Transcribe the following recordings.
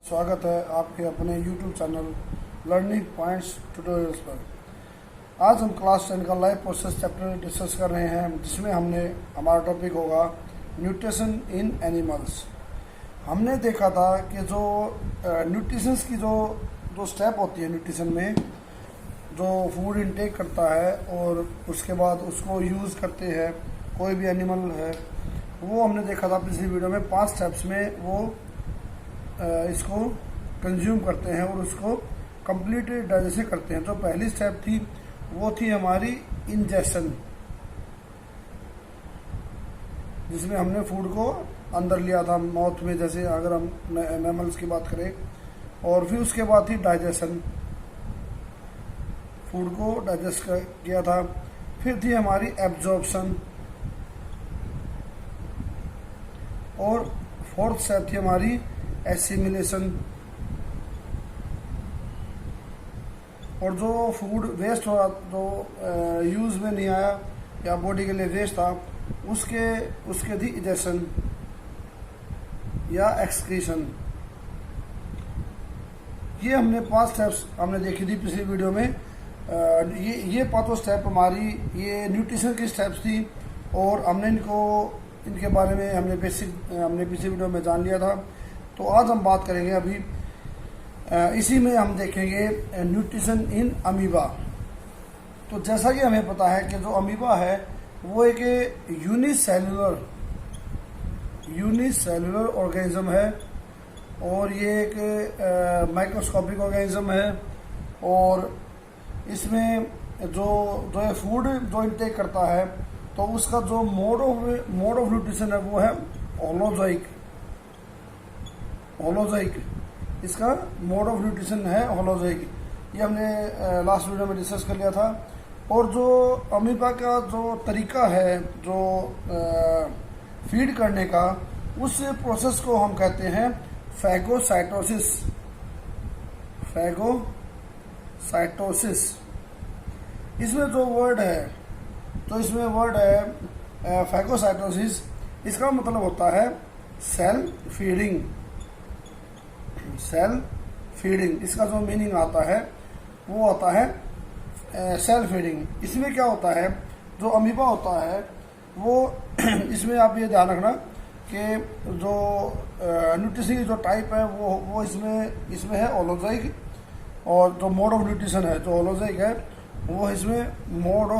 स्वागत है आपके अपने YouTube channel learning points tutorials पर। आज हम क्लास 10 का लाइफ प्रोसेस चैप्टर डिस्कस कर रहे हैं, जिसमें हमारा टॉपिक होगा न्यूट्रिशन इन एनिमल्स। हमने देखा था कि जो न्यूट्रिशंस की जो स्टेप होती है न्यूट्रिशन में, जो फूड इनटेक करता है और उसके बाद उसको यूज़ करते हैं कोई भी एनिमल है, वो हमने देखा था पिछली वीडियो में 5 स्टेप्स में वो इसको कंज्यूम करते हैं और उसको कंप्लीट डाइजेशन करते हैं। जो पहली स्टेप थी वो थी हमारी इंजेक्शन, जिसमें हमने फूड को अंदर लिया था माउथ में, जैसे अगर हम मैमल्स की बात करें। और फिर उसके बाद थी डाइजेशन, फूड को डाइजेस्ट किया था। फिर थी हमारी एब्जॉर्प्शन और फोर्थ स्टेप थी हमारी एसिमिलेशन। और जो फूड वेस्ट हो, जो यूज में नहीं आया या बॉडी के लिए वेस्ट था, उसके थी इजेशन या एक्सक्रीशन। ये हमने 5 स्टेप्स हमने देखी थी पिछली वीडियो में। ये पांचों स्टेप हमारी ये न्यूट्रिशन की स्टेप्स थी और हमने इनके बारे में हमने पिछली वीडियो में जान लिया था। तो आज हम बात करेंगे अभी इसी में हम देखेंगे न्यूट्रिशन इन अमीबा। तो जैसा कि हमें पता है कि जो अमीबा है वो एक यूनिसेल्युलर ऑर्गेनिज्म है और ये एक माइक्रोस्कोपिक ऑर्गेनिज्म है। और इसमें जो फूड जो इनटेक करता है, तो उसका जो मोड ऑफ न्यूट्रिशन है वो है होलोजोइक। इसका मोड ऑफ न्यूट्रिशन है होलोजोइक। ये हमने लास्ट वीडियो में डिस्कस कर लिया था। और जो अमीबा का जो तरीका है जो फीड करने का, उस प्रोसेस को हम कहते हैं फैगोसाइटोसिस। इसमें जो वर्ड है, तो इसमें वर्ड है फैगोसाइटोसिस। इसका मतलब होता है सेल फीडिंग। इसका जो मीनिंग आता है वो आता है सेल फीडिंग। इसमें क्या होता है, जो अमीबा होता है वो इसमें आप ये ध्यान रखना कि जो न्यूट्रिशन की जो टाइप है वो इसमें है होलोजोइक। और जो मोड ऑफ न्यूट्रिशन है जो होलोजोइक है, वो इसमें मोड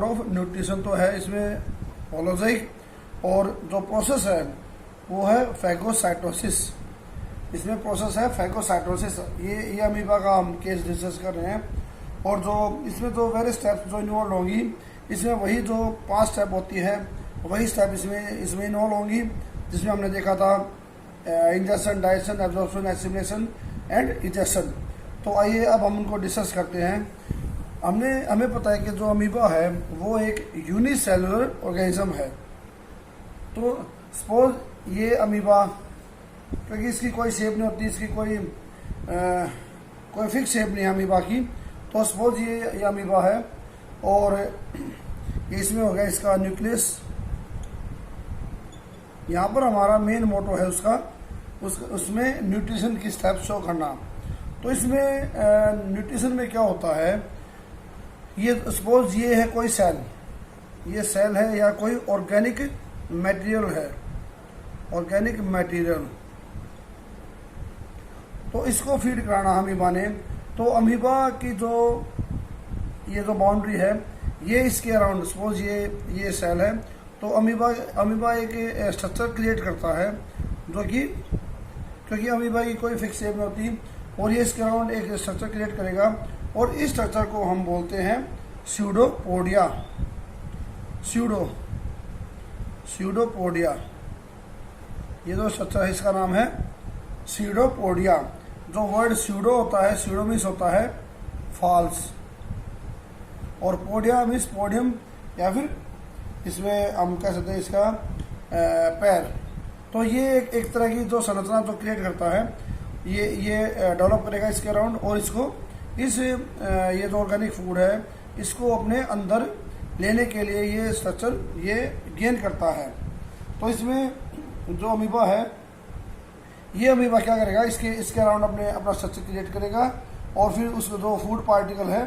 ऑफ न्यूट्रिशन तो है इसमें होलोजोइक। और जो प्रोसेस है वो है फैगोसाइटोसिस। इसमें प्रोसेस है फैगोसाइटोसिस। ये अमीबा का हम केस डिस्कस कर रहे हैं। और जो इसमें जो वेरियस स्टेप्स जो इन्वॉल्व होंगी, इसमें वही जो 5 स्टेप होती है वही स्टेप इसमें इन्वॉल्व होंगी, जिसमें हमने देखा था injection, digestion, absorption, assimilation and ejection. तो आइए अब हम उनको डिस्कस करते हैं। हमें पता है कि जो अमीबा है वो एक यूनिसेल्युलर ऑर्गेनिज्म है। तो सपोज ये अमीबा, क्योंकि इसकी कोई शेप नहीं होती, इसकी कोई फिक्स शेप नहीं है अमीबा की। तो सपोज ये अमीबा है और इसमें हो गया इसका न्यूक्लियस। यहाँ पर हमारा मेन मोटो है उसमें न्यूट्रिशन की स्टेप शो करना। तो इसमें न्यूट्रिशन में क्या होता है, ये सपोज ये है कोई सेल, ये सेल है या कोई ऑर्गेनिक मटेरियल, तो इसको फीड कराना अमीबा ने। तो अमीबा की ये जो बाउंड्री है, ये इसके अराउंड, सपोज ये सेल है, तो अमीबा एक स्ट्रक्चर क्रिएट करता है, जो कि क्योंकि अमीबा की कोई फिक्स शेप नहीं होती, और ये इसके अराउंड एक स्ट्रक्चर क्रिएट करेगा। और इस स्ट्रक्चर को हम बोलते हैं स्यूडोपोडिया। ये जो स्ट्रक्चर है इसका नाम है स्यूडोपोडिया। जो वर्ड स्यूडो होता है, स्यूडो मीन्स होता है फॉल्स, और पोडिया मीन्स पोडियम, या फिर इसमें हम कह सकते हैं इसका पैर। तो ये एक तरह की जो संरचना जो क्रिएट करता है, ये डेवलप करेगा इसके अराउंड, और इसको ये जो ऑर्गेनिक फूड है इसको अपने अंदर लेने के लिए ये स्ट्रक्चर ये गेन करता है। तो इसमें जो अमीबा है, ये अमीबा क्या करेगा, इसके अराउंड अपना स्ट्रक्चर क्रिएट करेगा और फिर उसको जो फूड पार्टिकल है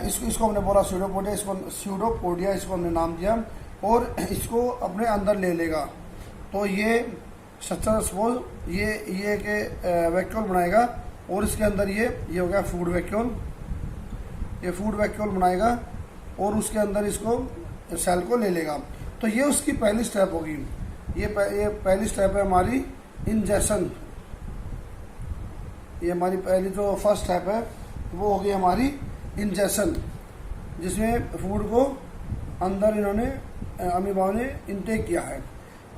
इसको हमने बोला स्यूडोपोडिया, इसको हमने नाम दिया और इसको अपने अंदर ले लेगा। तो ये स्ट्रक्चर सपोज ये एक वैक्यूल बनाएगा और इसके अंदर ये हो गया फूड वैक्यूल, ये फूड वैक्यूल बनाएगा और उसके अंदर इसको सेल को ले लेगा। तो ये उसकी पहली स्टेप होगी। ये पहली स्टेप है हमारी इंजेक्शन। ये हमारी पहली जो फर्स्ट स्टेप है वो होगी हमारी इंजेक्शन, जिसमें फूड को अंदर इन्होंने अमीबा ने इनटेक किया है।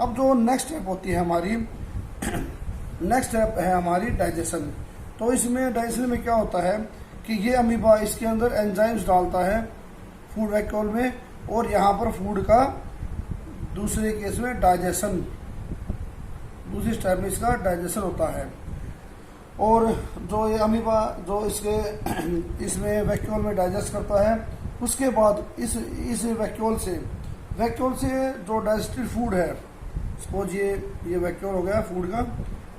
अब जो नेक्स्ट स्टेप होती है हमारी नेक्स्ट स्टेप है हमारी डाइजेशन। तो इसमें डाइजेशन में क्या होता है कि ये अमीबा इसके अंदर एंजाइम्स डालता है फूड वैक्यूल में और यहाँ पर फूड का दूसरे केस में डाइजेशन, दूसरी स्टेप में इसका डाइजेशन होता है। और जो ये अमीबा जो इसमें वैक्यूल में डाइजेस्ट करता है, उसके बाद इस वैक्यूल से जो डाइजेस्टेड फूड है, सपोज ये वैक्यूल हो गया फूड का,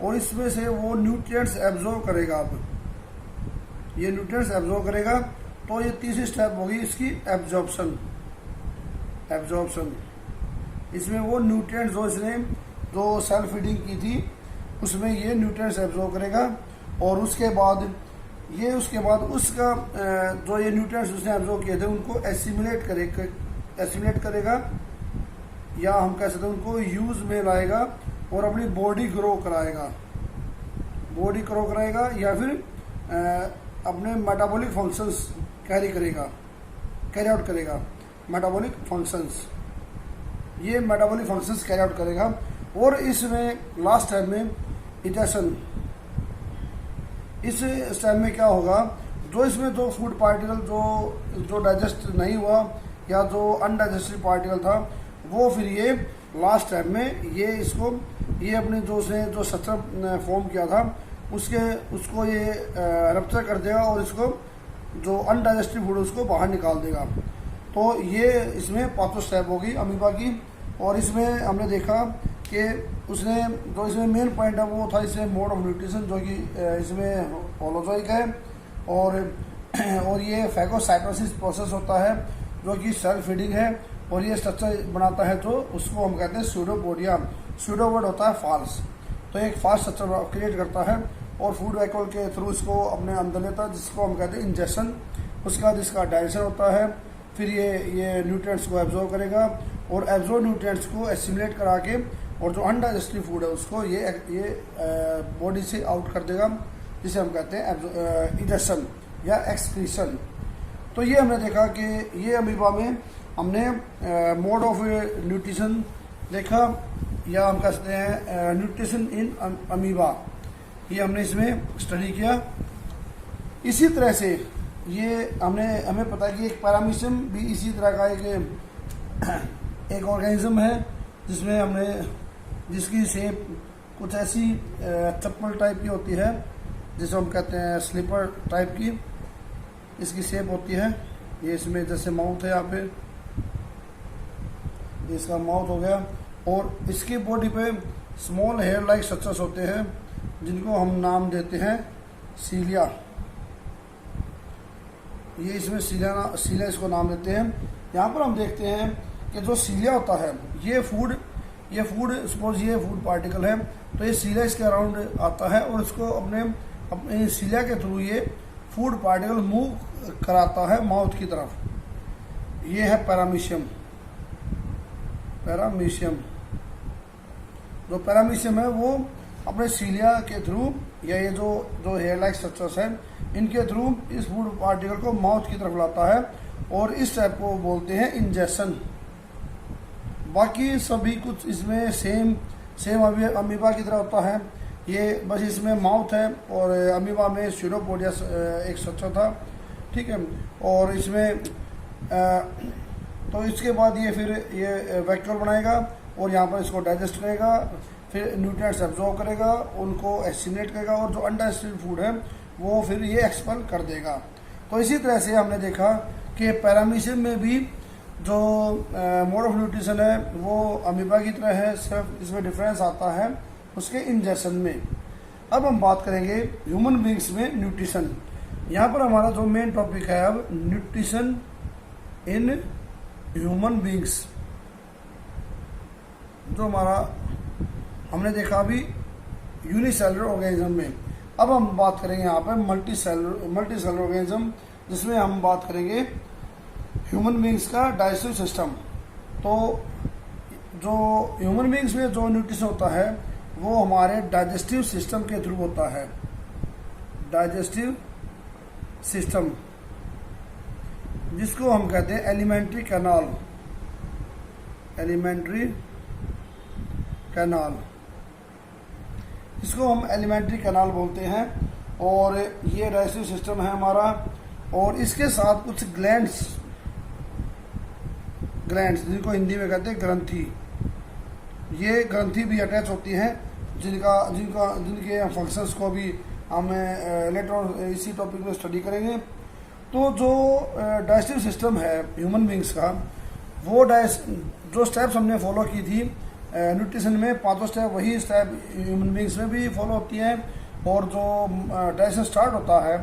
और इसमें से वो न्यूट्रिएंट्स एब्जॉर्ब करेगा। अब ये न्यूट्रिएंट्स एब्जॉर्ब करेगा तो ये तीसरी स्टेप होगी इसकी एब्जॉर्प्शन। इसमें वो न्यूट्रिएंट्स जो इसने जो सेल फीडिंग की थी उसमें ये न्यूट्रिएंट्स एब्जॉर्ब करेगा और उसके बाद उसका जो ये न्यूट्रिएंट्स उसने एब्जॉर्ब किए थे उनको एसिमिलेट करेगा या हम कह सकते हैं उनको यूज में लाएगा और अपनी बॉडी ग्रो कराएगा या फिर अपने मेटाबॉलिक फंक्शंस कैरी आउट करेगा। मेटाबॉलिक फंक्शंस कैरी आउट करेगा। और इसमें लास्ट स्टेप में इजेशन, इस स्टेप में क्या होगा, जो इसमें जो फूड पार्टिकल जो डाइजेस्ट नहीं हुआ या जो अनडाइजेस्टेड पार्टिकल था, वो फिर ये लास्ट स्टेप में ये अपने जो स्ट्रक्चर फॉर्म किया था उसको ये रप्चर कर देगा और इसको जो अनडाइजेस्टेड फूड उसको बाहर निकाल देगा। तो ये इसमें पांचों स्टेप होगी अमीबा की। और इसमें हमने देखा कि इसमें मेन पॉइंट है वो था इसमें मोड ऑफ न्यूट्रिशन, जो कि इसमें होलोजोइक है और ये फैगोसाइटोसिस प्रोसेस होता है जो कि सेल फीडिंग है और ये स्ट्रक्चर बनाता है जो उसको हम कहते हैं स्यूडोपोडिया। स्यूडो वर्ड होता है फॉल्स, तो एक फॉल्स स्ट्रक्चर क्रिएट करता है और फूड वैक्यूल के थ्रू इसको अपने अंदर लेता है, जिसको हम कहते हैं इंजेक्शन। उसके बाद इसका डाइजेशन होता है, फिर ये न्यूट्रिएंट्स को एब्जॉर्ब करेगा और एब्जॉर्ब न्यूट्रिएंट्स को एसिमिलेट करा के और जो अनडाइजेस्टिव फूड है उसको ये बॉडी से आउट कर देगा, जिसे हम कहते हैं इजेक्शन या एक्सक्रीशन। तो ये हमने देखा कि ये अमीबा में हमने मोड ऑफ न्यूट्रिशन देखा, या हम कह सकते हैं न्यूट्रिशन इन अमीबा, ये हमने इसमें स्टडी किया। इसी तरह से ये हमें पता है कि एक पैरामीशियम भी इसी तरह का एक ऑर्गेनिज्म है जिसकी शेप कुछ ऐसी चप्पल टाइप की होती है, जिसे हम कहते हैं स्लीपर टाइप की इसकी शेप होती है। ये इसमें जैसे माउथ है, यहाँ पे इसका माउथ हो गया और इसकी बॉडी पे स्मॉल हेयर लाइक स्ट्रक्चर्स होते हैं जिनको हम नाम देते हैं सीलिया। ये इसमें सीलिया इसको नाम देते हैं। यहाँ पर हम देखते हैं कि जो सीलिया होता है ये फूड सपोज ये फूड पार्टिकल है, तो ये सीलिया इसके अराउंड आता है और इसको अपने सीलिया के थ्रू ये फूड पार्टिकल मूव कराता है माउथ की तरफ। ये है पैरामीशियम। जो पैरामीशियम है वो अपने सीलिया के थ्रू या ये जो हेयर लाइक स्ट्रक्चर्स हैं इनके थ्रू इस फूड पार्टिकल को माउथ की तरफ लाता है और इस टाइप को बोलते हैं इंजेक्शन। बाकी सभी कुछ इसमें सेम अमीबा की तरह होता है। ये बस इसमें माउथ है और अमीबा में स्यूडोपोडिया एक स्ट्रक्चर था, ठीक है। और इसमें तो इसके बाद ये फिर ये वैक्यूल बनाएगा और यहाँ पर इसको डाइजेस्ट करेगा, फिर न्यूट्रिएंट्स एब्जॉर्ब करेगा, उनको एसिमिलेट करेगा और जो अनडाइजेस्टेड फूड है वो फिर ये एक्सपेल कर देगा। तो इसी तरह से हमने देखा कि पैरामीशियम में भी जो मोड ऑफ न्यूट्रिशन है वो अमीबा की तरह है, सिर्फ इसमें डिफरेंस आता है उसके इंजेक्शन में। अब हम बात करेंगे ह्यूमन बींग्स में न्यूट्रिशन। यहाँ पर हमारा जो मेन टॉपिक है अब न्यूट्रिशन इन ह्यूमन बींग्स। जो हमारा हमने देखा अभी यूनिसेलुलर ऑर्गेनिज्म में, अब हम बात करेंगे यहाँ पर मल्टी सेलुलर ऑर्गेनिज्म, जिसमें हम बात करेंगे ह्यूमन बींग्स का डाइजेस्टिव सिस्टम। तो जो ह्यूमन बींग्स में जो न्यूट्रिशन होता है वो हमारे डाइजेस्टिव सिस्टम के थ्रू होता है। डाइजेस्टिव सिस्टम जिसको हम कहते हैं एलिमेंट्री कैनाल। एलिमेंट्री कैनाल, इसको हम एलिमेंट्री कैनाल बोलते हैं। और ये डाइजेस्टिव सिस्टम है हमारा, और इसके साथ कुछ ग्लैंड्स जिनको हिंदी में कहते हैं ग्रंथि, ये ग्रंथि भी अटैच होती हैं, जिनके फंक्शंस को भी हम लेटर ऑन इसी टॉपिक में स्टडी करेंगे। तो जो डाइजेस्टिव सिस्टम है ह्यूमन बींग्स का, वो जो स्टेप्स हमने फॉलो की थी न्यूट्रिशन में, 5 स्टेप, वही स्टेप ह्यूमन बींग्स में भी फॉलो होती हैं। और जो डाइजेशन स्टार्ट होता है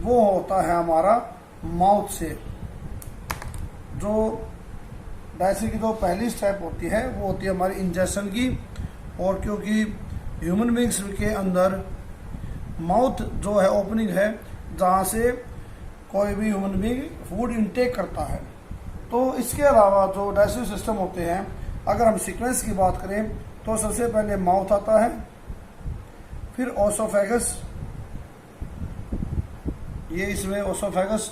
वो होता है हमारा माउथ से। जो डाइजेशन की जो पहली स्टेप होती है वो होती है हमारी इंजेक्शन की। और क्योंकि ह्यूमन बींग्स के अंदर माउथ जो है ओपनिंग है, जहाँ से कोई भी ह्यूमन बींग फूड इनटेक करता है। तो इसके अलावा जो डाइजेस्टिव सिस्टम होते हैं, अगर हम सीक्वेंस की बात करें तो सबसे पहले माउथ आता है, फिर ओसोफेगस, ये इसमें ओसोफेगस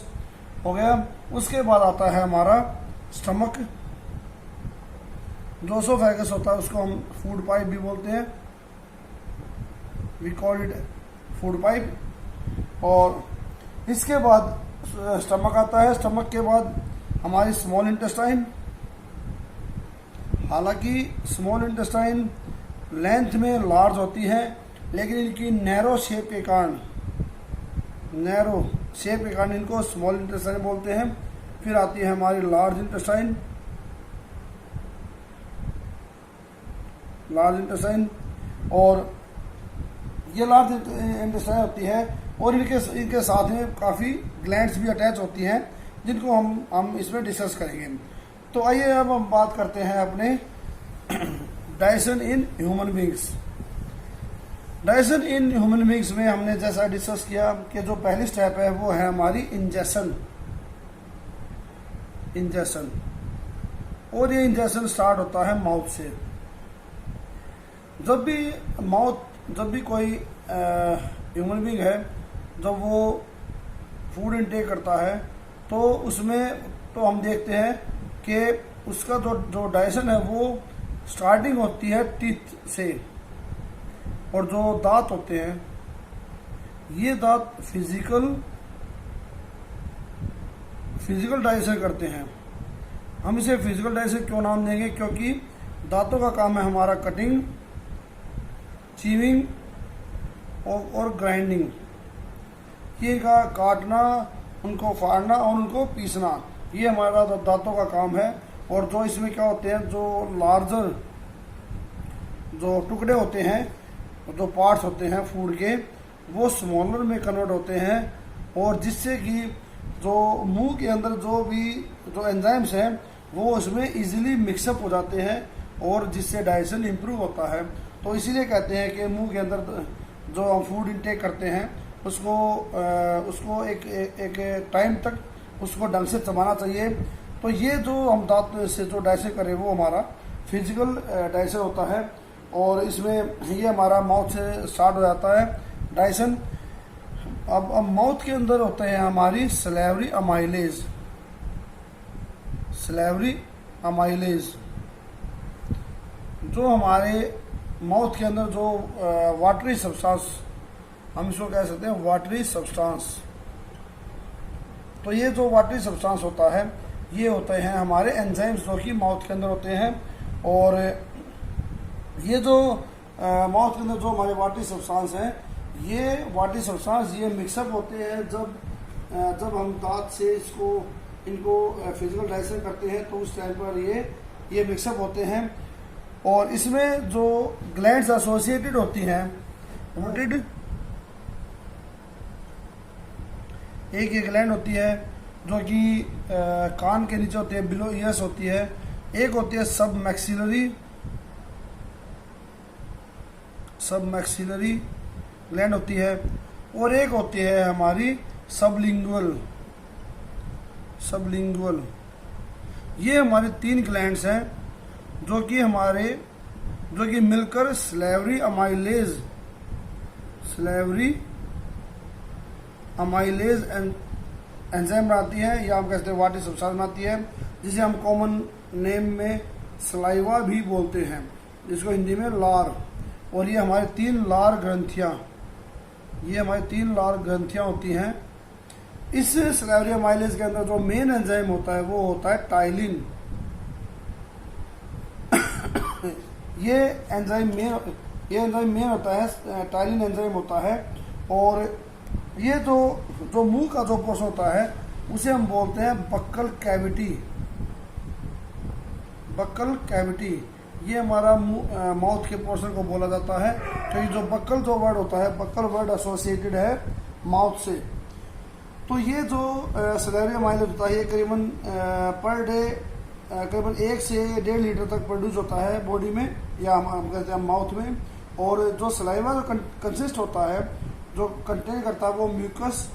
हो गया। उसके बाद आता है हमारा स्टमक। जो ओसोफेगस होता है उसको हम फूड पाइप भी बोलते हैं, we call it food pipe. और इसके बाद स्टमक आता है। स्टमक के बाद हमारी स्मॉल इंटेस्टाइन। हालांकि स्मॉल इंटेस्टाइन लेंथ में लार्ज होती है, लेकिन इनकी नैरो शेप के कारण इनको स्मॉल इंटेस्टाइन बोलते हैं। फिर आती है हमारी लार्ज इंटेस्टाइन। और ये लार्ज इंटेस्टाइन होती है, और इनके साथ में काफ़ी ग्लैंड्स भी अटैच होती हैं, जिनको हम इसमें डिस्कस करेंगे। तो आइए अब हम बात करते हैं अपने digestion in human beings. Digestion in human beings में हमने जैसा डिस्कस किया कि जो पहली स्टेप है वो है हमारी इंजेक्शन। और ये इंजेक्शन स्टार्ट होता है माउथ से। जब भी कोई ह्यूमन बींग है, जब वो फूड इनटेक करता है, तो उसमें तो हम देखते हैं कि उसका जो डाइजेशन है वो स्टार्टिंग होती है टीथ से। और जो दांत होते हैं, ये दांत फिजिकल डाइजेशन करते हैं। हम इसे फिजिकल डाइजेशन क्यों नाम देंगे? क्योंकि दांतों का काम है हमारा कटिंग, चीविंग और ग्राइंडिंग। ये का काटना, उनको फाड़ना और उनको पीसना, ये हमारा दांतों का काम है। और जो इसमें क्या होते हैं, जो लार्जर जो टुकड़े होते हैं, जो पार्ट्स होते हैं फूड के, वो स्मॉलर में कन्वर्ट होते हैं। और जिससे कि जो मुंह के अंदर जो एंजाइम्स हैं वो उसमें इजीली मिक्सअप हो जाते हैं, और जिससे डाइजेशन इम्प्रूव होता है। तो इसीलिए कहते हैं कि मुंह के अंदर जो हम फूड इंटेक करते हैं उसको एक टाइम तक उसको ढंग से चबाना चाहिए। तो ये जो हम दांत से जो डाइजेशन करें वो हमारा फिजिकल डाइजेशन होता है। और इसमें ये हमारा माउथ से स्टार्ट हो जाता है डाइजेशन। अब माउथ के अंदर होते हैं हमारी सलेवरी अमाइलेज, जो हमारे माउथ के अंदर जो वाटरी सब्सटेंस, हम इसको कह सकते हैं वाटरी सब्सटेंस। तो ये जो वाटरी सब्सटेंस होता है, ये होते हैं हमारे एंजाइम्स, जो कि माउथ के अंदर होते हैं। और ये जो माउथ के अंदर जो हमारे वाटरी सब्सटेंस हैं, ये वाटरी सब्सटेंस ये मिक्सअप होते हैं जब हम दांत से इसको इनको फिजिकल डाइजेशन करते हैं, तो उस टाइम पर ये मिक्सअप होते हैं। और इसमें जो ग्लैंड्स एसोसिएटेड होती हैं, रूटेड, एक ये ग्लैंड होती है जो कि कान के नीचे होती है, बिलो ईयर्स होती है। एक होती है सब मैक्सिलरी ग्लैंड होती है, और एक होती है हमारी सबलिंगुअल। ये हमारे 3 ग्लैंड्स हैं जो कि मिलकर स्लेवरी अमाइलेज एंजाइम बनाती है, या हम कहते हैं वाटर सब्सटेंस बनाती है, जिसे हम कॉमन नेम में सलाइवा भी बोलते हैं, जिसको हिंदी में लार। और ये हमारे 3 लार ग्रंथियां होती हैं। इस स्लेवरी अमाइलेज के अंदर जो मेन एंजाइम होता है वो होता है टाइलिन। ये एंजाइम मेन होता है, टाइलिन एंजाइम होता है। और ये जो मुंह का जो पोर्शन होता है उसे हम बोलते हैं बक्कल कैविटी। ये हमारा माउथ के पोर्शन को बोला जाता है। तो ये जो बक्कल वर्ड होता है, बक्कल वर्ड एसोसिएटेड है माउथ से। तो ये जो सलेवरी अमाइलेज होता है, ये करीबन पर डे करीबन 1 से 1.5 लीटर तक प्रोड्यूस होता है बॉडी में, या हम कहते हैं माउथ में। और जो सलाइवा जो कंसिस्ट होता है, जो कंटेन करता है, वो म्यूकस,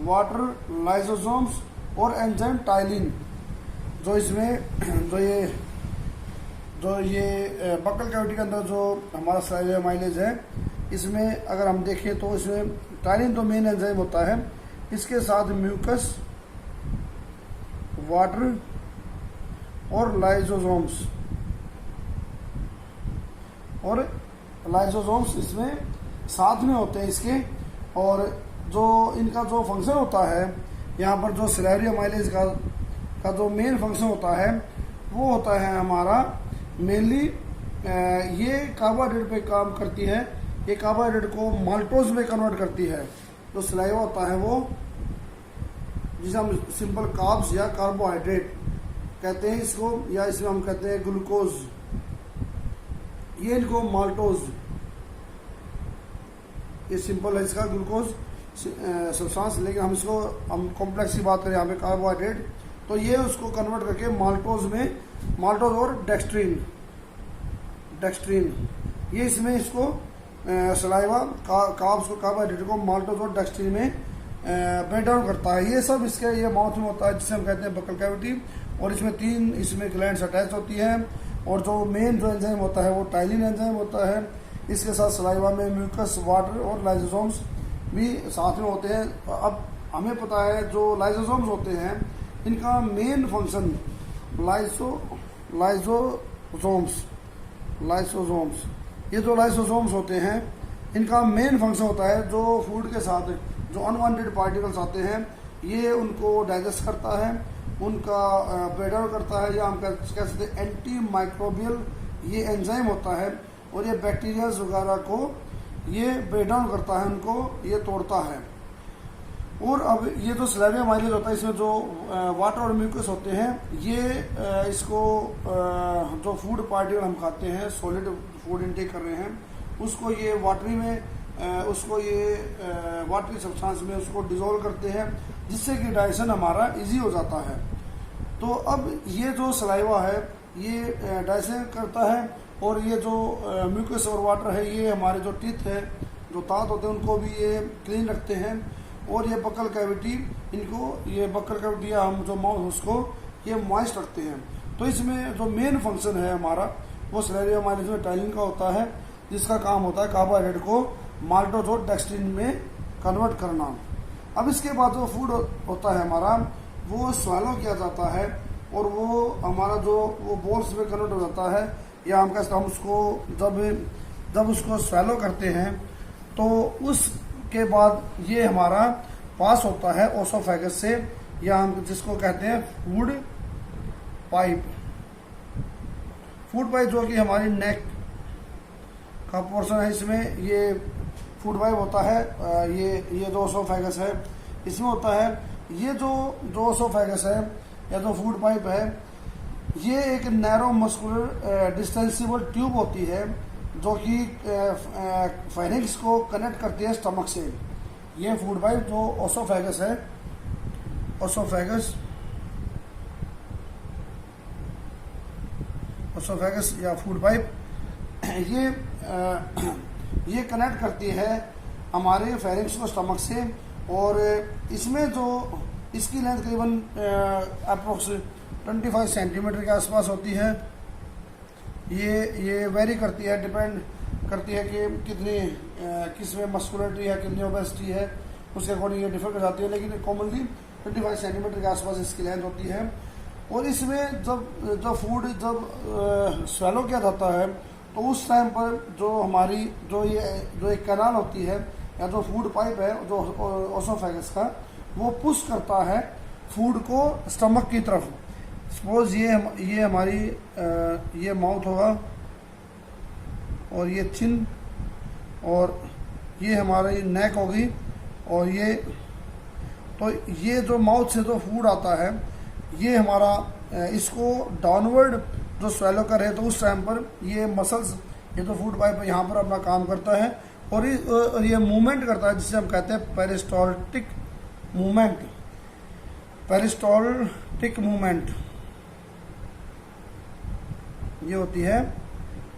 वाटर, लाइसोसोम्स और एंजाइम टाइलिन। जो इसमें जो ये बक्कल कैविटी के अंदर जो हमारा सलाइवा अमाइलेज है, इसमें अगर हम देखें तो इसमें टाइलिन तो मेन एंजाइम होता है, इसके साथ म्यूकस, वाटर और लाइसोसोम्स इसमें साथ में होते हैं इसके। और जो इनका जो फंक्शन होता है, यहाँ पर जो सलेवरी अमाइलेज का जो मेन फंक्शन होता है वो होता है हमारा मेनली ये कार्बोहाइड्रेट पे काम करती है। ये कार्बोहाइड्रेट को माल्टोज में कन्वर्ट करती है। जो सलाइवा होता है वो, जिसे हम सिंपल कार्ब्स या कार्बोहाइड्रेट कहते हैं इसको, या इसमें हम कहते हैं ग्लूकोज, ये इनको माल्टोज, ये सिंपल है इसका ग्लूकोज सब्सटेंस। लेकिन हम कॉम्प्लेक्स की बात करें यहाँ पे कार्बोहाइड्रेट, तो ये उसको कन्वर्ट करके माल्टोज और डेक्सट्रीन, ये इसमें इसको सलाइवा कार्ब्स को, कार्बोहाइड्रेट को माल्टोज और डेक्सट्रीन में ब्रेक डाउन करता है। ये सब ये माउथ में होता है, जिसे हम कहते हैं बक्कल कैविटी। और इसमें 3 ग्लैंड्स अटैच होती हैं। और जो मेन जो एंजाइम होता है वो टाइलिन एंजाइम होता है। इसके साथ सलाइवा में म्यूकस, वाटर और लाइसोसोम्स भी साथ में होते हैं। अब हमें पता है जो लाइसोसोम्स होते हैं, इनका मेन फंक्शन लाइसोसोम्स, ये जो लाइसोसोम्स होते हैं, इनका मेन फंक्शन होता है जो फूड के साथ जो अनवांटेड पार्टिकल्स आते हैं, ये उनको डाइजेस्ट करता है, उनका ब्रेक डाउन करता है, या हम कह सकते हैं एंटी माइक्रोबियल ये एंजाइम होता है। और ये बैक्टीरिया वगैरह को ये ब्रेक डाउन करता है, उनको ये तोड़ता है। और अब ये जो सलेवरी अमाइलेज होता है, इसमें जो वाटर और म्यूकस होते हैं, ये इसको जो फूड पार्टिकल हम खाते हैं, सॉलिड फूड इनटेक कर रहे हैं, उसको ये वाटरी सब्सटेंस में उसको डिजोल्व करते हैं, जिससे कि डाइजेशन हमारा इजी हो जाता है। तो अब ये जो सलाइवा है ये डाइजेशन करता है। और ये जो म्यूकस और वाटर है, ये हमारे जो टीथ है, जो दांत होते हैं, उनको भी ये क्लीन रखते हैं। और ये बक्कल कैविटी, ये बक्कल कैविटी या हम जो माउथ, उसको ये मॉइस्ट रखते हैं। तो इसमें जो मेन फंक्शन है हमारा, वो सलेवरी अमाइलेज में टाइलिन का होता है, जिसका काम होता है कार्बोहाइड्रेट को माल्टोज और डेक्सट्रीन में कन्वर्ट करना। अब इसके बाद जो फूड होता है हमारा, वो स्वेलो किया जाता है, और वो हमारा जो वो बोल्स में कन्वर्ट हो जाता है, या हम कहते हैं उसको जब उसको स्वेलो करते हैं, तो उसके बाद ये हमारा पास होता है ओसोफेगस से, या हम जिसको कहते हैं फूड पाइप जो कि हमारी नेक का पोर्शन है, इसमें ये फूड पाइप होता है। ये जो ओसोफेगस है, इसमें होता है ये जो ओसोफेगस है, या जो फूड पाइप है, ये एक नैरो मस्कुलर डिस्टेंसिबल ट्यूब होती है जो कि फाइनेक्स को कनेक्ट करती है स्टमक से। ये फूड पाइप जो ओसोफेगस है, ओसोफेगस या फूड पाइप, ये कनेक्ट करती है हमारे फेरिंग्स को स्टमक से। और इसमें जो इसकी लेंथ करीबन अप्रोक्स 25 सेंटीमीटर के आसपास होती है। ये वेरी करती है, डिपेंड करती है कि कितनी किस में मस्कुलरिटी है, कितनी ओबेसिटी है, उसके अकॉर्डिंग ये डिफर कर जाती है, लेकिन कॉमनली 25 सेंटीमीटर के आसपास इसकी लेंथ होती है। और इसमें जब फूड स्वेलो किया जाता है तो उस टाइम पर जो हमारी जो एक कैनाल होती है या जो फूड पाइप है जो ओसोफेगस का, वो पुश करता है फूड को स्टमक की तरफ। सपोज ये हमारी ये माउथ होगा और ये चिन और ये हमारी नेक होगी, और ये जो माउथ से जो फूड आता है ये हमारा इसको डाउनवर्ड जो स्वेलो कर है, तो उस टाइम पर ये मसल्स, ये जो फूड पाइप यहाँ पर अपना काम करता है और ये मूवमेंट करता है जिसे हम कहते हैं पेरिस्टाल्टिक मूवमेंट। ये होती है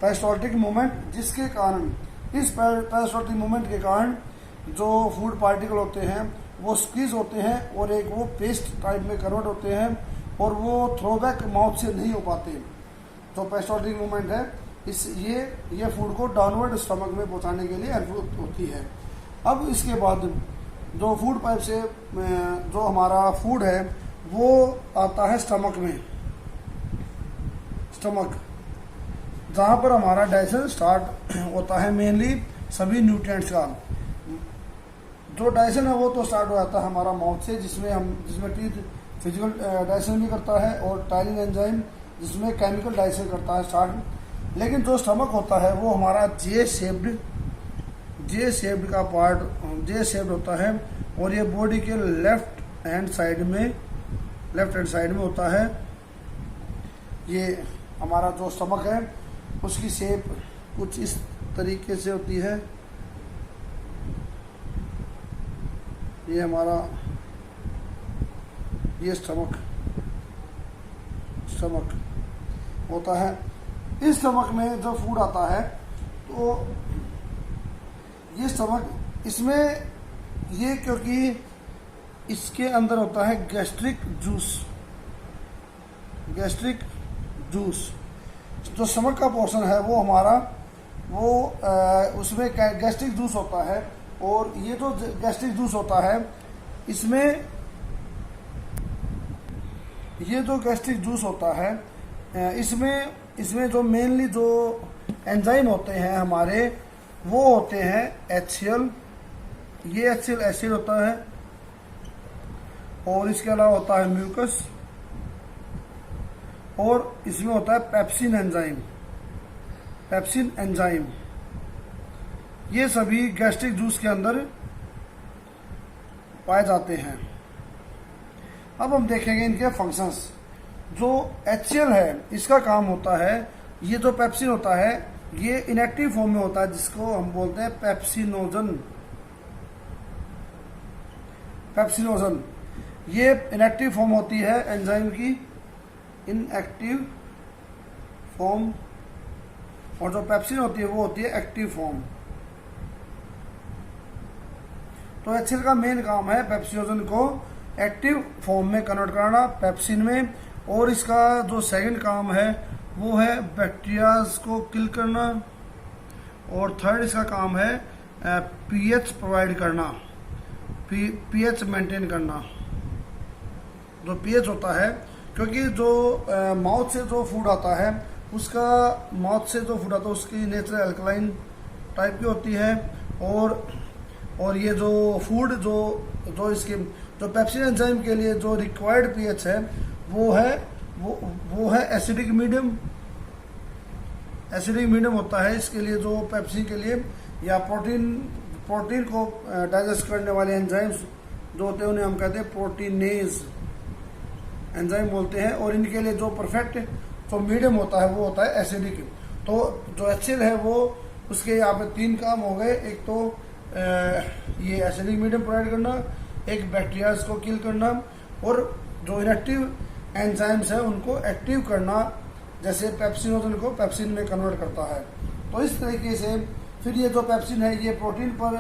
पेरिस्टाल्टिक मूवमेंट, जिसके कारण इस पेरिस्टाल्टिक मूवमेंट के कारण जो फूड पार्टिकल होते हैं वो स्क्वीज होते हैं और एक वो पेस्ट टाइप में कन्वर्ट होते हैं और वो थ्रोबैक माउथ से नहीं हो पाते। जो पेरिस्टाल्टिक मूवमेंट है ये फूड को डाउनवर्ड स्टमक में पहुंचाने के लिए हेल्पफुल होती है। अब इसके बाद जो फूड पाइप से जो हमारा फूड है वो आता है स्टमक में, जहाँ पर हमारा डाइजेशन स्टार्ट होता है। मेनली सभी न्यूट्रिएंट्स का जो डाइजेशन है वो तो स्टार्ट हो जाता है हमारा माउथ से, जिसमें टीथ फिजिकल डाइजेशन भी करता है और टाइलिंग एंजाइम जिसमें केमिकल डाइजेशन करता है स्टार्ट। लेकिन जो स्टमक होता है वो हमारा जे शेप्ड का पार्ट, जे शेप्ड होता है और ये बॉडी के लेफ्ट हैंड साइड में होता है। ये हमारा जो स्टमक है उसकी शेप कुछ इस तरीके से होती है। ये हमारा ये स्टमक होता है। इस स्टमक में जो फूड आता है तो ये स्टमक इसमें ये, क्योंकि इसके अंदर होता है गैस्ट्रिक जूस। जो स्टमक का पोर्शन है वो हमारा उसमें गैस्ट्रिक जूस होता है। और ये जो गैस्ट्रिक जूस होता है इसमें ये जो गैस्ट्रिक जूस होता है इसमें जो मेनली जो एंजाइम होते हैं हमारे वो होते हैं HCl। ये HCl एसिड होता है और इसके अलावा होता है म्यूकस और इसमें होता है पेप्सिन एंजाइम। ये सभी गैस्ट्रिक जूस के अंदर पाए जाते हैं। अब हम देखेंगे इनके फंक्शंस। जो HCl है इसका काम होता है, ये जो पेप्सिन होता है ये इनएक्टिव फॉर्म में होता है जिसको हम बोलते हैं पेप्सिनोजन। ये इनएक्टिव फॉर्म होती है एंजाइम की, इनएक्टिव फॉर्म, और जो पेप्सिन होती है वो होती है एक्टिव फॉर्म। तो HCl का मेन काम है पेप्सिनोजन को एक्टिव फॉर्म में कन्वर्ट करना पेप्सिन में, और इसका जो सेकंड काम है वो है बैक्टीरियाज को किल करना, और थर्ड इसका काम है पीएच प्रोवाइड करना, पीएच मेंटेन करना। जो पीएच होता है, क्योंकि जो माउथ से जो फूड आता है उसकी नेचुरल अल्कलाइन टाइप की होती है, और ये जो फूड जो इसके जो पेप्सिन एंजाइम के लिए जो रिक्वायर्ड पीएच है वो है एसिडिक मीडियम होता है इसके लिए, जो पेप्सिन के लिए, या प्रोटीन को डाइजेस्ट करने वाले एंजाइम्स जो होते हैं उन्हें हम कहते हैं एंजाइम बोलते हैं। और इनके लिए जो परफेक्ट जो मीडियम होता है वो होता है एसिडिक। तो जो HCl है वो उसके यहाँ पे 3 काम हो गए। एक तो ये एसिडिक मीडियम प्रोवाइड करना, एक बैक्टीरियाज को किल करना, और जो इनएक्टिव एंजाइम्स है उनको एक्टिव करना, जैसे पेप्सिन होता है उनको पेप्सिन में कन्वर्ट करता है। तो इस तरीके से फिर ये जो पेप्सिन है ये प्रोटीन पर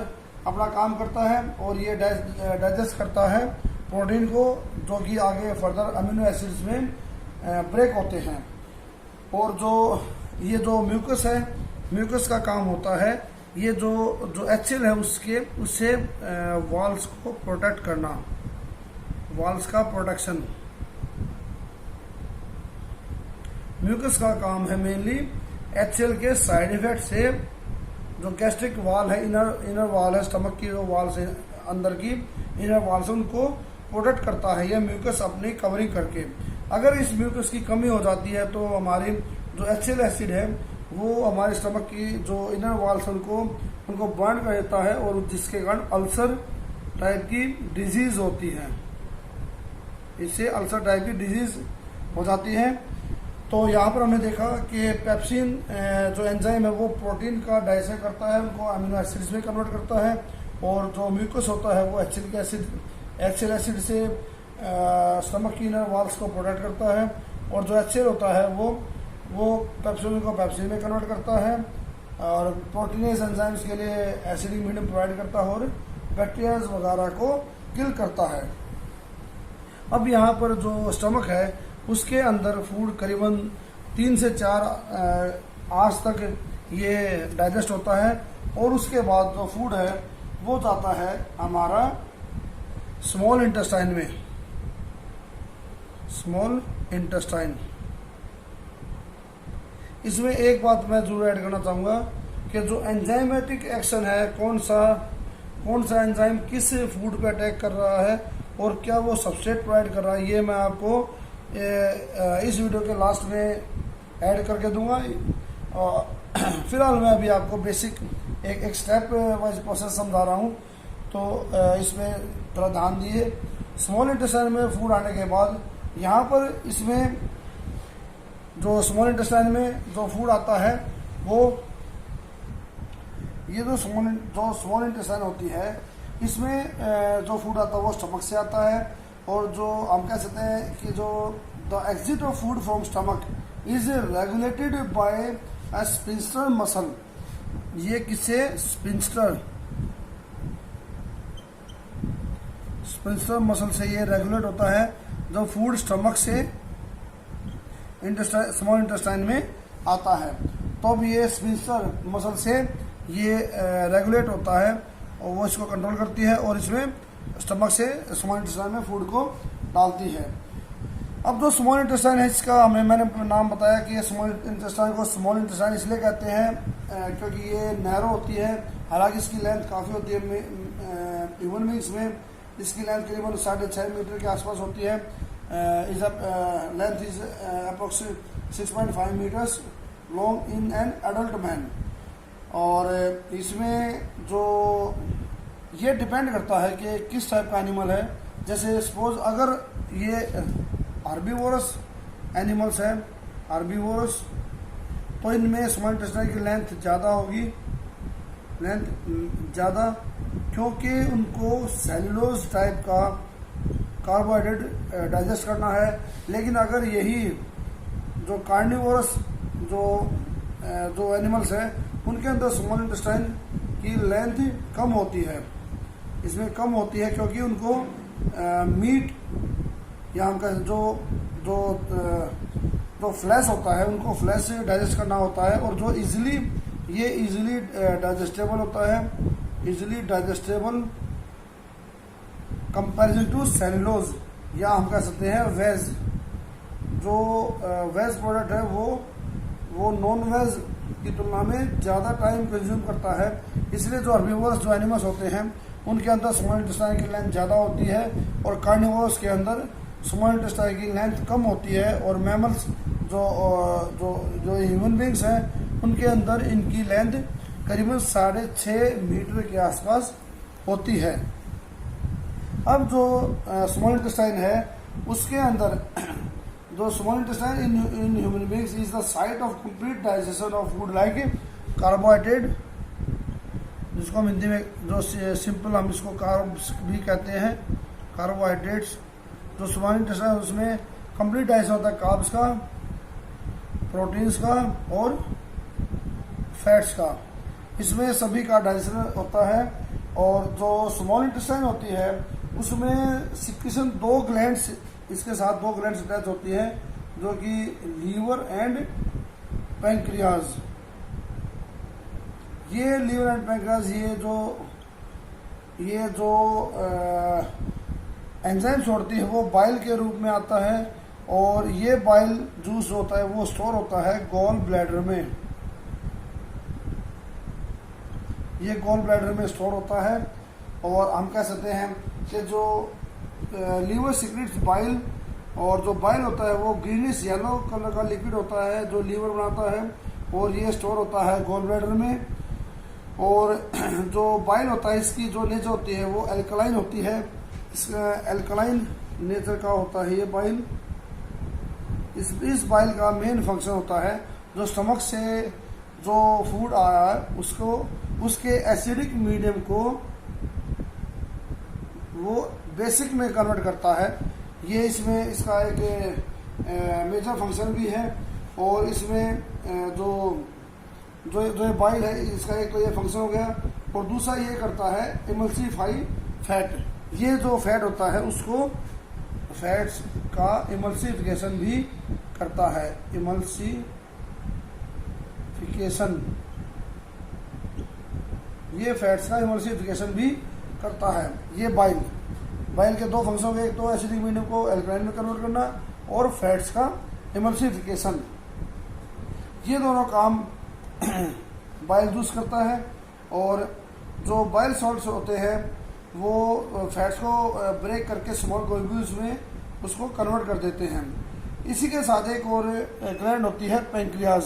अपना काम करता है और ये डाइजेस्ट करता है प्रोटीन को, जो कि आगे फर्दर अमीनो एसिड्स में ब्रेक होते हैं। और जो ये जो म्यूकस है, म्यूकस का काम होता है ये जो HCl है उससे वॉल्स को प्रोटेक्ट करना, वॉल्स का प्रोटेक्शन। म्यूकस का काम है मेनली HCl के साइड इफेक्ट से जो गैस्ट्रिक वॉल है, इनर वॉल है, स्टमक की जो वॉल से अंदर की इनर वॉल से उनको प्रोटेक्ट करता है यह म्यूकस अपनी कवरिंग करके। अगर इस म्यूकस की कमी हो जाती है तो हमारी जो HCl एसिड है वो हमारे स्टमक की जो इनर वॉल्स उनको बर्न कर देता है और जिसके कारण अल्सर टाइप की डिजीज होती है, इससे अल्सर टाइप की डिजीज हो जाती है। तो यहाँ पर हमने देखा कि पेप्सिन जो एंजाइम है वो प्रोटीन का डाइजेस्ट करता है, उनको अमीनो एसिड्स में कन्वर्ट करता है, और जो म्यूकस होता है वो HCl एसिड से स्टमक की इनर वॉल्स को प्रोटेक्ट करता है, और जो HCl होता है वो पेप्सिन को पेप्सिन में कन्वर्ट करता है और प्रोटीनेज एंजाइम्स के लिए एसिडिक मीडियम प्रोवाइड करता है और बैक्टीरिया वगैरह को किल करता है। अब यहाँ पर जो स्टमक है उसके अंदर फूड करीबन 3 से 4 आवर्स तक ये डाइजेस्ट होता है, और उसके बाद जो फूड है वो जाता है हमारा स्मॉल इंटेस्टाइन में। स्मॉल इंटेस्टाइन, इसमें एक बात मैं जरूर ऐड करना चाहूँगा कि जो एंजाइमेटिक एक्शन है, कौन सा एंजाइम किस फूड पे अटैक कर रहा है और क्या वो सबस्ट्रेट प्रोवाइड कर रहा है, ये मैं आपको इस वीडियो के लास्ट में ऐड करके दूंगा। फिलहाल मैं अभी आपको बेसिक एक स्टेप वाइज प्रोसेस समझा रहा हूँ, तो इसमें थोड़ा ध्यान दिए। स्मॉल इंटेस्टाइन में फूड आने के बाद यहाँ पर इसमें जो स्मॉल इंटेस्टाइन में जो फूड आता है वो ये जो स्मॉल इंटेस्टाइन होती है इसमें जो फूड आता है वो स्टमक से आता है, और जो हम कह सकते हैं कि जो the exit of food from stomach is regulated by a sphincter muscle. ये किससे? स्पिंस्टर मसल से ये रेगुलेट होता है जब फूड स्टमक से स्मॉल इंटेस्टाइन में आता है, तो अब ये स्पिंस्टर मसल से ये रेगुलेट होता है और वो इसको कंट्रोल करती है और इसमें स्टमक से स्मॉल इंटेस्टाइन में फूड को डालती है। अब जो स्मॉल इंटेस्टाइन है इसका मैंने नाम बताया कि स्मॉल इंटेस्टाइन को स्मॉल इंटेस्टाइन इसलिए कहते हैं क्योंकि ये नैरो होती है, हालांकि इसकी लेंथ काफ़ी होती है। ह्यूमन बींग्स में इसकी लेंथ करीबन 6.5 मीटर के आसपास होती है। Length is approximate 6.5 metres long in an adult man. और इसमें जो ये डिपेंड करता है कि किस टाइप का एनिमल है। जैसे सपोज अगर ये हार्बीवोरस एनिमल्स हैं, हार्बीवोरस, तो इनमें स्मॉल इंटेस्टाइन की लेंथ ज़्यादा होगी, क्योंकि उनको सेलुलोज टाइप का कार्बोहाइड्रेट डाइजेस्ट करना है। लेकिन अगर यही जो कार्निवोरस जो एनिमल्स हैं उनके अंदर स्मॉल इंटेस्टाइन की लेंथ कम होती है, इसमें कम होती है क्योंकि उनको मीट या उनका जो फ्लैश होता है उनको फ्लैश से डाइजेस्ट करना होता है, और जो इजीली डाइजेस्टेबल होता है, easily digestible comparison to cellulose, या हम कह सकते हैं वेज। जो वेज प्रोडक्ट है वो नॉन वेज की तुलना में ज़्यादा टाइम कंज्यूम करता है, इसलिए जो हर्बीवोरस जो एनिमल्स होते हैं उनके अंदर स्मॉल इंटेस्टाइन की लेंथ ज़्यादा होती है और कार्निवोरस के अंदर स्मॉल इंटेस्टाइन की लेंथ कम होती है। और मैमल्स जो ह्यूमन बींग्स हैं उनके अंदर इनकी लेंथ करीबन 6.5 मीटर के आसपास होती है। अब जो स्मॉल इंटेस्टाइन है उसके अंदर जो small intestine in human beings is the site of complete digestion of food like carbohydrate, जिसको हम हिंदी में जो सिंपल हम इसको कार्ब्स भी कहते हैं, कार्बोहाइड्रेट्स। जो स्मॉल इंटेस्टाइन उसमें कंप्लीट डाइजेशन होता है कार्ब्स का, प्रोटीन्स का और फैट्स का, इसमें सभी का डाइजेशन होता है। और जो स्मॉल इंटेस्टाइन होती है उसमें सिक्रीशन 2 ग्लैंड्स, इसके साथ 2 ग्लैंड्स अटैच होती है, जो कि लीवर एंड पैंक्रियाज। ये लीवर एंड पैंक्रियाज ये जो एंजाइम छोड़ती है वो बाइल के रूप में आता है, और ये बाइल जूस होता है वो स्टोर होता है गॉल ब्लैडर में। ये गॉल ब्लैडर में स्टोर होता है, और हम कह सकते हैं कि जो लीवर सीक्रेट्स बाइल, और जो बाइल होता है वो ग्रीनिश येलो कलर का लिक्विड होता है जो लीवर बनाता है, और ये स्टोर होता है गॉल ब्लैडर में। और जो बाइल होता है इसकी जो नेचर होती है वो एल्कलाइन होती है, इसका एल्कलाइन नेचर का होता है ये बाइल। इस बाइल का मेन फंक्शन होता है जो स्टमक से जो फूड आया है उसको, उसके एसिडिक मीडियम को वो बेसिक में कन्वर्ट करता है। ये इसमें इसका एक मेजर फंक्शन भी है, और इसमें जो जो जो बाइल है इसका एक तो ये फंक्शन हो गया, और दूसरा ये करता है इमल्सिफाई फैट। ये जो फैट होता है उसको फैट्स का इमल्सिफिकेशन भी करता है, इमल्सिफिकेशन, ये फैट्स का इमल्सिफिकेशन भी करता है। ये बाइल के 2 फंक्शन हो गए, एक तो एसिडिक मीडियम को एल्कलाइन में कन्वर्ट करना और फैट्स का इमल्सिफिकेशन। ये दोनों काम बाइल जूस करता है, और जो बाइल सॉल्ट्स होते हैं वो फैट्स को ब्रेक करके स्मॉल ग्लोब्यूल्स में उसको कन्वर्ट कर देते हैं। इसी के साथ एक और ग्लैंड होती है पैंक्रियाज,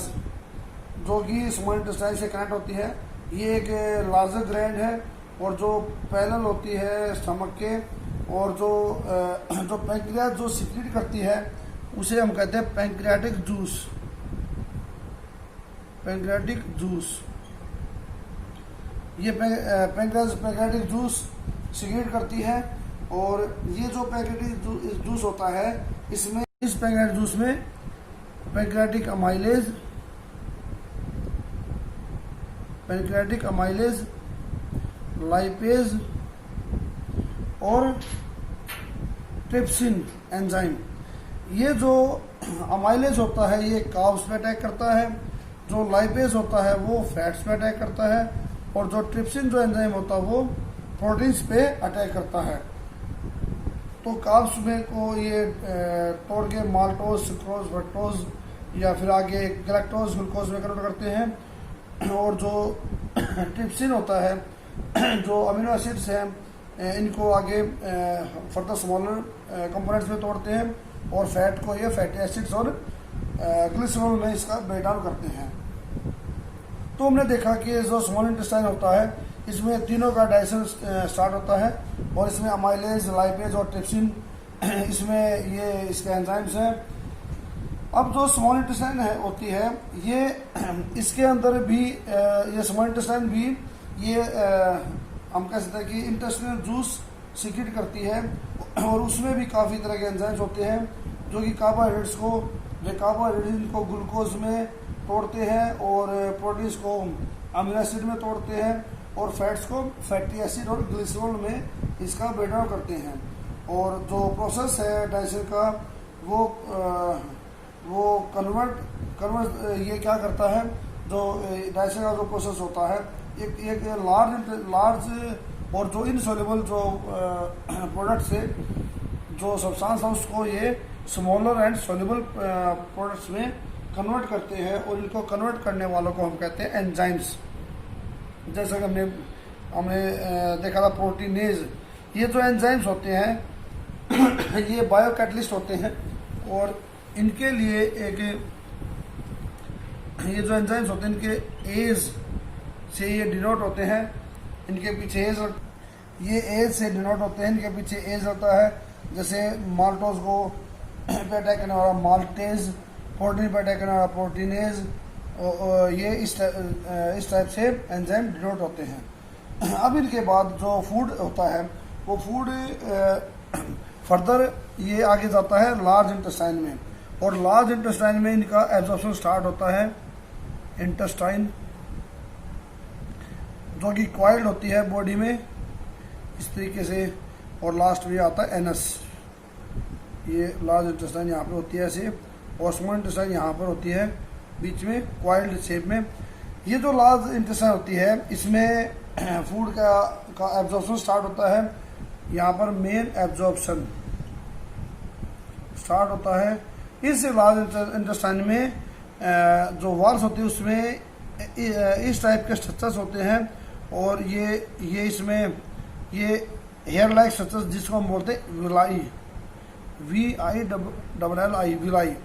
जो कि स्मॉल इंटेस्टाइन से कनेक्ट होती है। ये एक लार्जर ग्लैंड है, और जो पैरेलल होती है स्टमक के, और जो पैंक्रियाज जो सिक्रीट करती है उसे हम कहते हैं पैंक्रियाटिक जूस। पैंक्रियाटिक जूस, ये पैंक्रियाटिक जूस सिक्रीट करती है, और ये जो पैंक्रियाटिक जूस होता है इसमें, इस पैंक्रियाटिक जूस में पैंक्रियाटिक अमाइलेज, लाइपेज और ट्रिप्सिन एंजाइम, ये जो अमाइलेज होता है ये कार्ब्स पे अटैक करता है, जो लाइपेज होता है वो फैट्स पे अटैक करता है, और जो ट्रिप्सिन जो एंजाइम होता है वो प्रोटीन्स पे अटैक करता है। तो कार्ब्स में को ये तोड़ के माल्टोज, सुक्रोज, फ्रक्टोज या फिर आगे गैलेक्टोज, ग्लूकोज में कन्वर्ट करते हैं, और जो ट्रिप्सिन होता है, जो अमीनो एसिड्स हैं, इनको आगे फर्दर स्मॉलर कंपोनेंट्स में तोड़ते हैं, और फैट को ये फैटी एसिड्स और ग्लिसरॉल में इसका ब्रेक डाउन करते हैं। तो हमने देखा कि जो स्मॉल इंटेस्टाइन होता है इसमें तीनों का डाइजेशन स्टार्ट होता है, और इसमें अमाइलेज, लाइपेज और ट्रिप्सिन, इसमें ये इसके एंजाइम्स हैं। अब जो स्मॉल इंटेस्टाइन होती है ये इसके अंदर भी ये स्मॉल इंटेस्टाइन भी ये हम कह सकते हैं कि इंटेस्टाइनल जूस सीक्रेट करती है, और उसमें भी काफ़ी तरह के एंजाइम्स होते हैं जो कि कार्बोहाइड्रेट्स को ग्लूकोज में तोड़ते हैं, और प्रोटीन्स को अमीनो एसिड में तोड़ते हैं, और फैट्स को फैटी एसिड और ग्लिसरॉल में इसका ब्रेक डाउन करते हैं। और जो प्रोसेस है डाइजेशन का वो कन्वर्ट ये क्या करता है, जो डाइजेशन का जो प्रोसेस होता है एक लार्ज और जो इनसॉल्युबल जो प्रोडक्ट्स है, जो सब्सटेंस है उसको ये स्मॉलर एंड सॉल्युबल प्रोडक्ट्स में कन्वर्ट करते हैं, और इनको कन्वर्ट करने वालों को हम कहते हैं एंजाइम्स। जैसा कि हमने देखा था प्रोटीनेज, ये जो एंजाइम्स होते हैं ये बायो कैटलिस्ट होते हैं, और इनके लिए ये जो एंजाइम्स होते हैं इनके एज से ये डिनोट होते हैं, इनके पीछे एज, ये एज से डिनोट होते हैं, इनके पीछे एज होता है। जैसे माल्टोज को पे अटैक करने वाला माल्टेज, प्रोटीन पे अटैक करने वाला प्रोटीनेज, ये इस टाइप से एंजाइम डिनोट होते हैं। अब इनके बाद जो फूड होता है वो फूड फर्दर ये आगे जाता है लार्ज इंटेस्टाइन में, और लार्ज इंटेस्टाइन में इनका एब्जॉर्प्शन स्टार्ट होता है इंटेस्टाइन, जो कि क्वाइल्ड होती है बॉडी में इस तरीके से, और लास्ट में आता है एनस। ये लार्ज इंटेस्टाइन यहाँ पे होती है ऐसे, और स्मॉल इंटेस्टाइन यहाँ पर होती है बीच में क्वाइल्ड शेप में। ये जो लार्ज इंटेस्टाइन होती है इसमें फूड का एब्जॉर्प्शन स्टार्ट होता है, यहाँ पर मेन एब्जॉर्प्शन स्टार्ट होता है। इस लार्ज इंटेस्टाइन में जो वॉल्स होती है उसमें इस टाइप के स्ट्रक्चर्स होते हैं, और ये इसमें ये हेयर लाइक स्ट्रक्चर्स जिसको हम बोलते हैं विलाई, VILLI विलाई।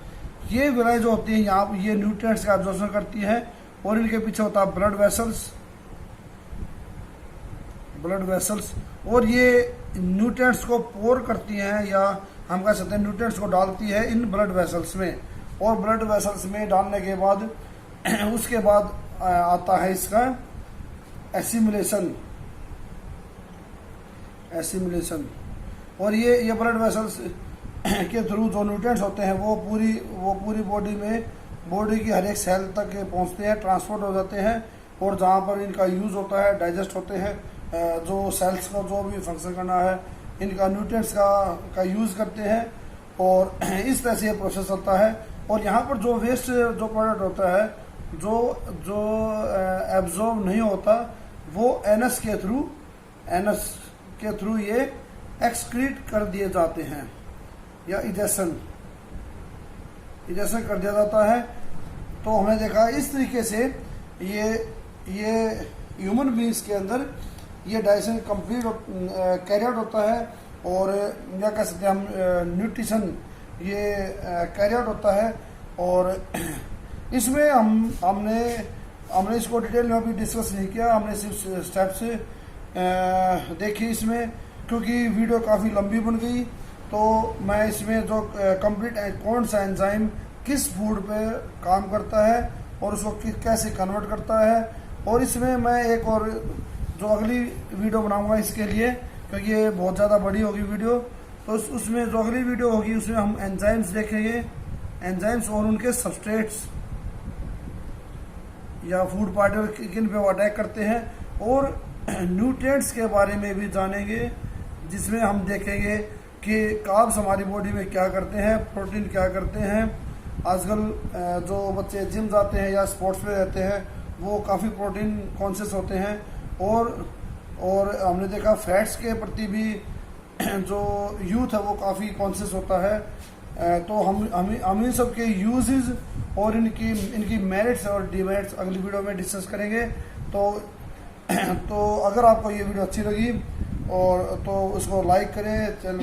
ये विलाई जो होती है यहाँ ये न्यूट्रिएंट्स का एब्जॉर्प्शन करती है, और इनके पीछे होता है ब्लड वेसल्स, और ये न्यूट्रिएंट्स को पोर करती हैं, या हम कह सकते हैं न्यूट्रिएंट्स को डालती है इन ब्लड वेसल्स में, और ब्लड वेसल्स में डालने के बाद उसके बाद आता है इसका एसिमिलेशन, और ये ब्लड वेसल्स के थ्रू जो न्यूट्रिएंट्स होते हैं वो पूरी बॉडी में, बॉडी की हर एक सेल तक पहुंचते हैं, ट्रांसपोर्ट हो जाते हैं, और जहाँ पर इनका यूज़ होता है डाइजेस्ट होते हैं, जो सेल्स को जो भी फंक्शन करना है इनका न्यूट्रिएंट्स का यूज़ करते हैं, और इस तरह से ये प्रोसेस चलता है। और यहाँ पर जो वेस्ट जो प्रोडक्ट होता है जो एब्जॉर्ब नहीं होता वो एनस के थ्रू ये एक्सक्रीट कर दिए जाते हैं, या इजेशन कर दिया जाता है। तो हमने देखा इस तरीके से ये ह्यूमन बींग्स के अंदर ये डाइजेशन कंप्लीट कैरी आउट होता है, और क्या कह सकते हैं हम न्यूट्रिशन ये कैरी आउट होता है। और इसमें हमने इसको डिटेल में अभी डिस्कस नहीं किया, हमने सिर्फ स्टेप्स देखी इसमें, क्योंकि वीडियो काफ़ी लंबी बन गई। तो मैं इसमें जो कंप्लीट कौन सा एंजाइम किस फूड पे काम करता है और उसको कैसे कन्वर्ट करता है, और इसमें मैं एक और जो अगली वीडियो बनाऊंगा इसके लिए, क्योंकि ये बहुत ज़्यादा बड़ी होगी वीडियो, तो उसमें जो अगली वीडियो होगी उसमें हम एंजाइम्स देखेंगे, एंजाइम्स और उनके सबस्ट्रेट्स या फूड पार्टिकल किन पे वो अटैक करते हैं, और न्यूट्रिएंट्स के बारे में भी जानेंगे, जिसमें हम देखेंगे कि कार्ब्स हमारी बॉडी में क्या करते हैं, प्रोटीन क्या करते हैं। आजकल जो बच्चे जिम जाते हैं या स्पोर्ट्स में रहते हैं वो काफ़ी प्रोटीन कॉन्शियस होते हैं, और हमने देखा फैट्स के प्रति भी जो यूथ है वो काफ़ी कॉन्शियस होता है। तो हम इन सब के यूजेस और इनकी मेरिट्स और डिमेरिट्स अगली वीडियो में डिस्कस करेंगे। तो अगर आपको ये वीडियो अच्छी लगी और तो उसको लाइक करें, चैनल